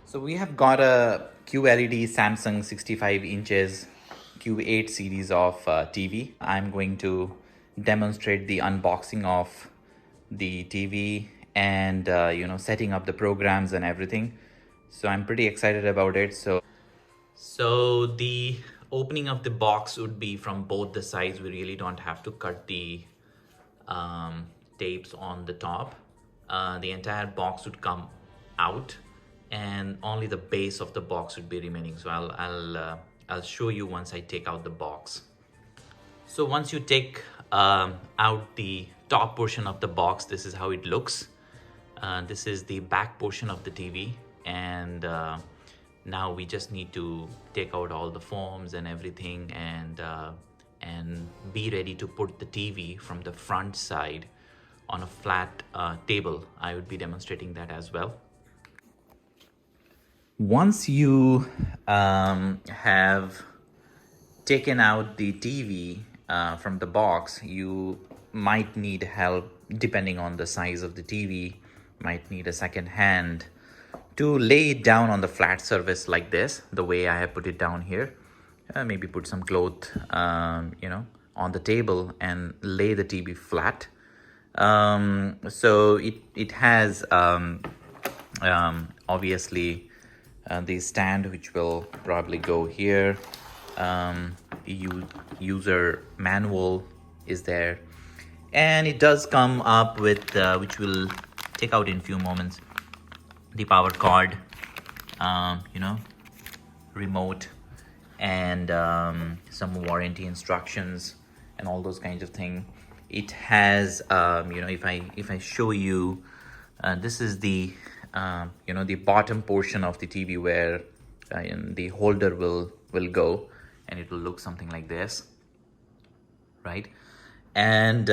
So we have got a QLED Samsung 65 inches Q8 series of TV. I'm going to demonstrate the unboxing of the TV and setting up the programs and everything. So I'm pretty excited about it. So the opening of the box would be from both the sides. We really don't have to cut the tapes on the top. The entire box would come out and only the base of the box would be remaining. So I'll show you once I take out the box. So once you take out the top portion of the box, this is how it looks. This is the back portion of the TV, and now we just need to take out all the foams and everything and be ready to put the TV from the front side on a flat table. I would be demonstrating that as well. Once you have taken out the TV from the box, you might need help depending on the size of the TV, might need a second hand to lay it down on the flat surface like this, the way I have put it down here. Maybe put some cloth, on the table and lay the TV flat. So it has obviously the stand, which will probably go here. User manual is there, and it does come up with which we'll take out in a few moments, the power cord, remote, and some warranty instructions and all those kinds of things. It has if I show you, this is the the bottom portion of the TV where the holder will go, and it will look something like this, right? And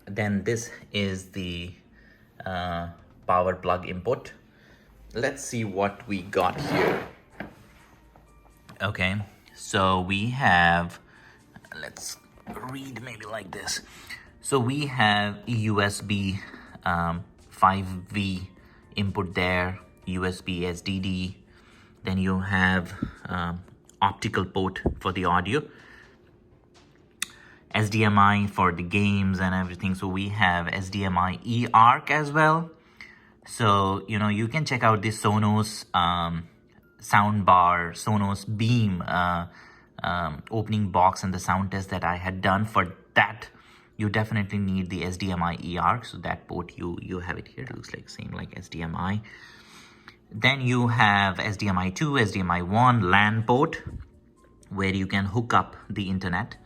then this is the power plug input. Let's see what we got here. Okay, so we have, let's read maybe like this. So we have USB 5V input there, USB SDD. Then you have optical port for the audio, HDMI for the games and everything. So we have HDMI-eARC as well. So you can check out the Sonos Soundbar, Sonos Beam opening box and the sound test that I had done. For that, you definitely need the HDMI-eARC. So that port, you have it here. It looks like same like HDMI. Then you have HDMI 2, HDMI 1 LAN port, where you can hook up the internet,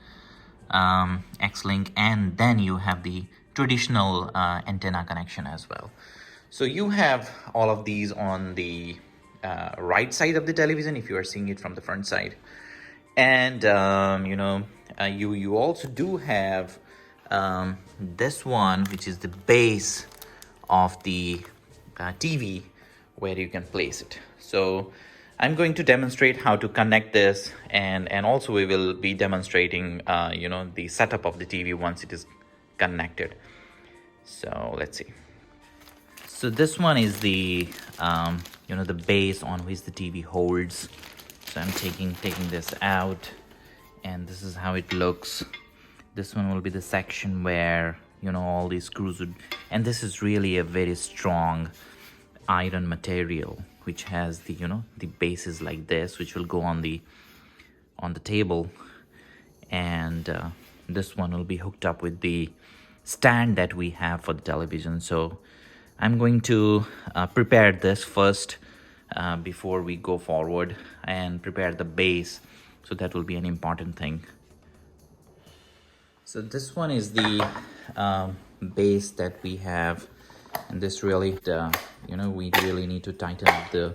X-Link, and then you have the traditional antenna connection as well. So you have all of these on the right side of the television if you are seeing it from the front side. And you also do have this one, which is the base of the TV, where you can place it. So I'm going to demonstrate how to connect this, and also we will be demonstrating the setup of the TV once it is connected. So let's see. So this one is the the base on which the TV holds. So I'm taking this out, and this is how it looks. This one will be the section where all these screws would, and this is really a very strong iron material, which has the the bases like this, which will go on the table, and this one will be hooked up with the stand that we have for the television. So I'm going to prepare this first before we go forward, and prepare the base. So that will be an important thing. So this one is the base that we have, and this really we really need to tighten up the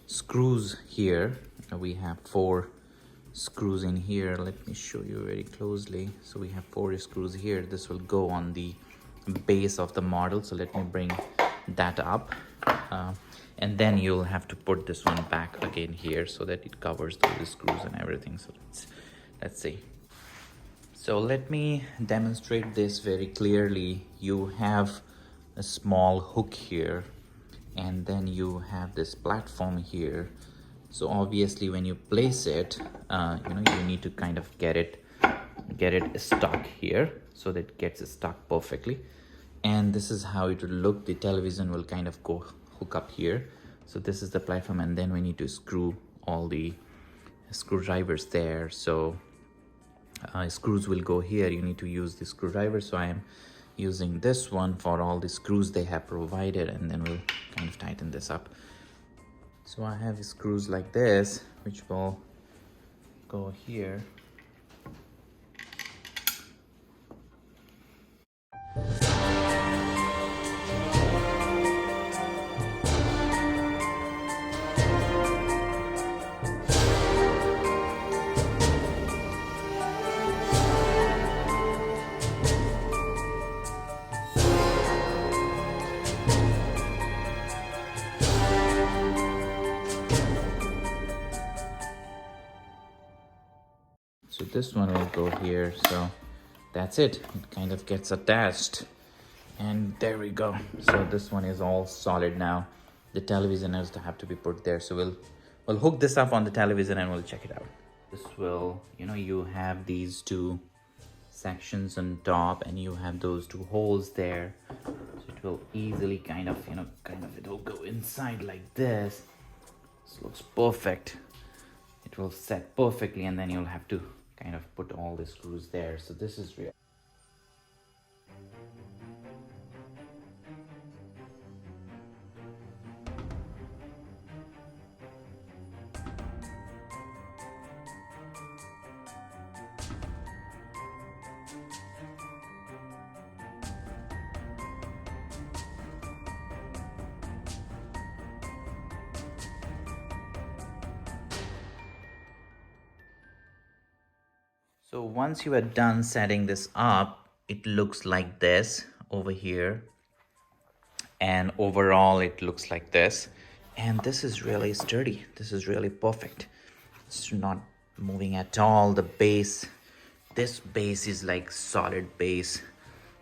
screws here. We have 4 screws in here. Let me show you very closely. So we have 4 screws here. This will go on the base of the model. So let me bring that up, and then you'll have to put this one back again here so that it covers the screws and everything. So let's see. So let me demonstrate this very clearly. You have a small hook here, and then you have this platform here. So obviously when you place it, you need to kind of get it stuck here, so that it gets stuck perfectly. And this is how it will look. The television will kind of go hook up here. So this is the platform, and then we need to screw all the screwdrivers there. So screws will go here. You need to use the screwdriver, so I am using this one for all the screws they have provided, and then we'll kind of tighten this up. So I have screws like this, which will go here. So this one will go here. So that's it. It kind of gets attached. And there we go. So this one is all solid now. The television has to have to be put there. So we'll hook this up on the television and we'll check it out. This will, you have these two sections on top, and you have those two holes there. So it will easily kind of it will go inside like this. This looks perfect. It will set perfectly, and then you'll have to kind of put all the screws there. So this is real. So once you are done setting this up, it looks like this over here. And overall, it looks like this. And this is really sturdy. This is really perfect. It's not moving at all. The base, this base is like solid base.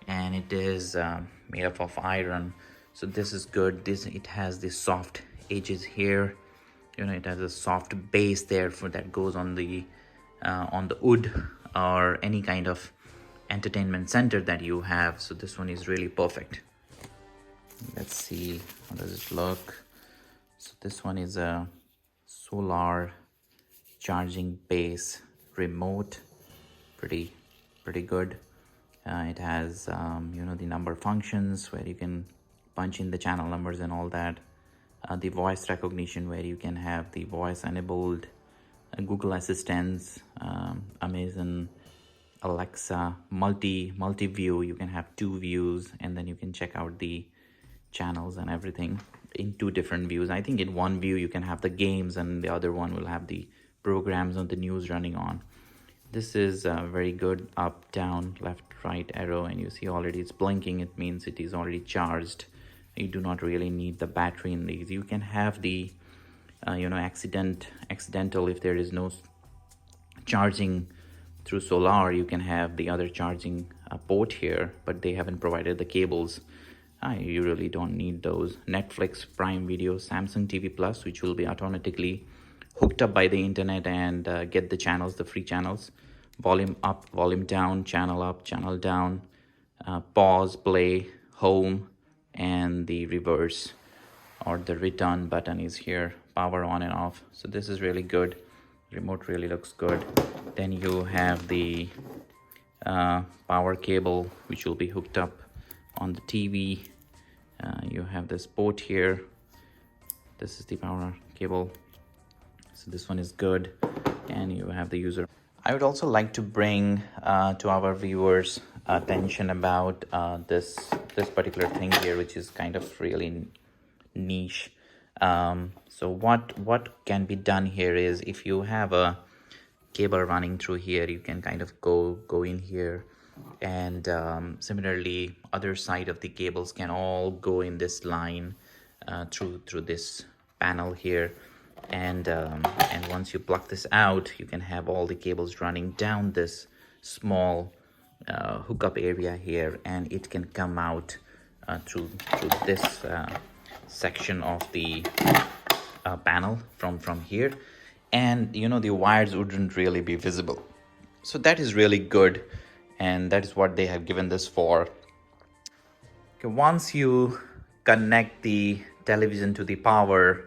And it is made up of iron. So this is good. It has the soft edges here. It has a soft base there that goes on the wood or any kind of entertainment center that you have. So this one is really perfect. Let's see, how does it look? So this one is a solar charging base remote. Pretty good. It has the number functions where you can punch in the channel numbers and all that. The voice recognition, where you can have the voice enabled, Google Assistants, Amazon Alexa, multi-view. You can have 2 views, and then you can check out the channels and everything in 2 different views. I think in one view you can have the games, and the other one will have the programs on the news running on. This is very good. Up, down, left, right arrow, and you see already it's blinking. It means it is already charged. You do not really need the battery in these. You can have the accidental, if there is no charging through solar, you can have the other charging port here, but they haven't provided the cables. You really don't need those. Netflix, Prime Video, Samsung TV Plus, which will be automatically hooked up by the internet and get the channels, the free channels. Volume up, volume down, channel up, channel down, pause, play, home, and the reverse or the return button is here. Power on and off. So this is really good. Remote really looks good. Then you have the power cable, which will be hooked up on the TV. You have this port here. This is the power cable. So this one is good. And you have the user. I would also like to bring to our viewers attention about this particular thing here, which is kind of really niche. So what can be done here is, if you have a cable running through here, you can kind of go in here, and similarly other side of the cables can all go in this line through this panel here, and once you plug this out, you can have all the cables running down this small hookup area here, and it can come out through this section of the panel from here, and you know, the wires wouldn't really be visible. So that is really good, and that is what they have given this for. Okay, once you connect the television to the power,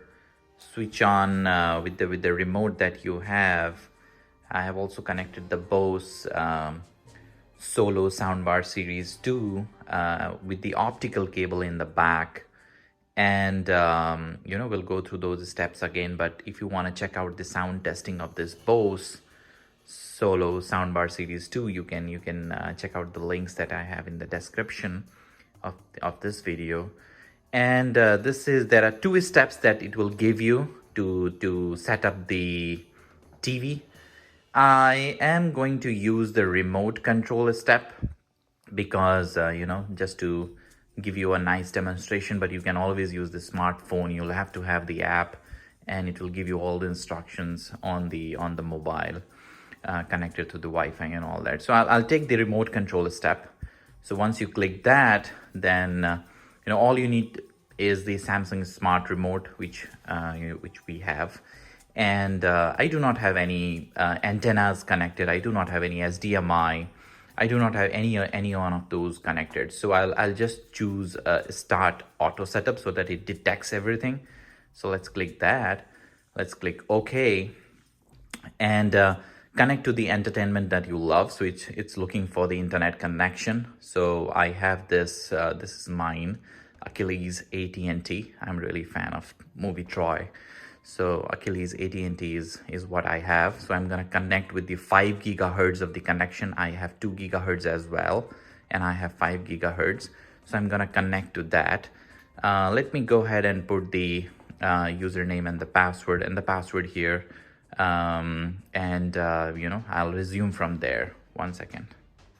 switch on with the remote that you have. I have also connected the Bose Solo Soundbar Series 2 with the optical cable in the back. And you know, we'll go through those steps again, but if you want to check out the sound testing of this Bose Solo Soundbar Series 2, you can check out the links that I have in the description of this video. And there are 2 steps that it will give you to set up the TV. I am going to use the remote control step because you know, just to give you a nice demonstration, but you can always use the smartphone. You'll have to have the app, and it will give you all the instructions on the mobile connected to the Wi-Fi and all that. So I'll take the remote control step. So once you click that, then you know, all you need is the Samsung Smart Remote, which we have. And I do not have any antennas connected. I do not have any HDMI. I do not have any one of those connected. So I'll just choose Start Auto Setup so that it detects everything. So let's click that. Let's click OK, and connect to the entertainment that you love. So it's looking for the internet connection. So I have this. This is mine, Achilles AT&T. I'm really a fan of movie Troy. So Achilles AT&T is what I have. So I'm going to connect with the 5 gigahertz of the connection. I have 2 gigahertz as well, and I have 5 gigahertz. So I'm going to connect to that. Let me go ahead and put the username and the password here. You know, I'll resume from there. 1 second.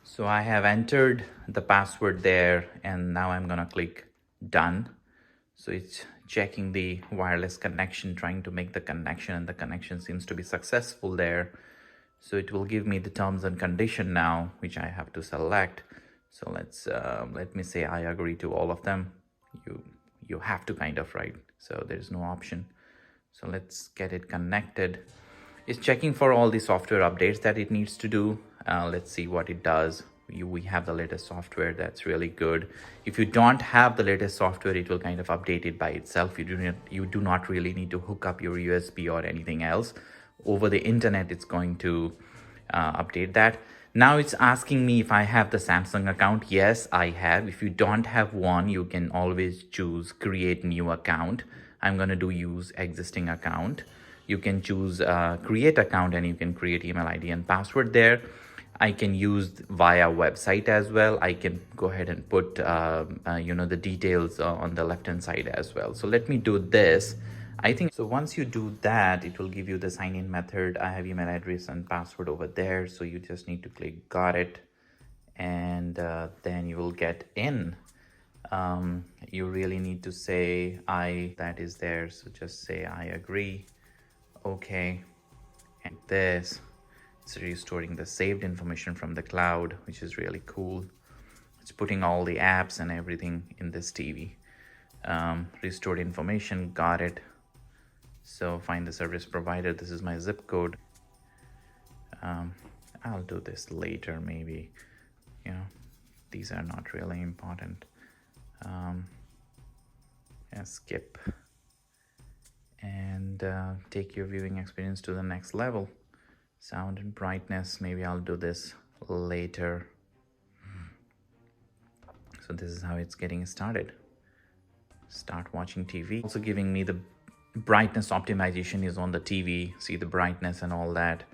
So I have entered the password there, and now I'm going to click done. So it's checking the wireless connection, trying to make the connection, and the connection seems to be successful there. So it will give me the terms and condition now, which I have to select. So let me say I agree to all of them. You have to kind of, right? So there's no option. So let's get it connected. It's checking for all the software updates that it needs to do. Let's see what it does. We have the latest software. That's really good. If you don't have the latest software, it will kind of update it by itself. You do not really need to hook up your USB or anything else. Over the internet, it's going to update that. Now it's asking me if I have the Samsung account. Yes, I have. If you don't have one, you can always choose create new account. I'm going to do use existing account. You can choose create account, and you can create email ID and password there. I can use via website as well. I can go ahead and put you know, the details on the left hand side as well. So let me do this. I think so. Once you do that, it will give you the sign in method. I have email address and password over there. So you just need to click got it, and then you will get in. You really need to say that is there. So just say I agree. Okay. And this, it's restoring the saved information from the cloud, which is really cool. It's putting all the apps and everything in this TV. Restored information, got it. So find the service provider. This is my zip code. I'll do this later, maybe. You know, these are not really important. Skip. And take your viewing experience to the next level. Sound and brightness, maybe I'll do this later. So this is how it's getting started. Start watching TV. Also giving me the brightness optimization is on the TV. See the brightness and all that.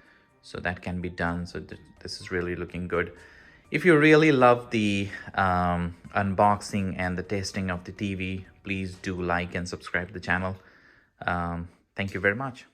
So that can be done. So this is really looking good. If you really love the unboxing and the testing of the TV, please do like and subscribe to the channel. Thank you very much.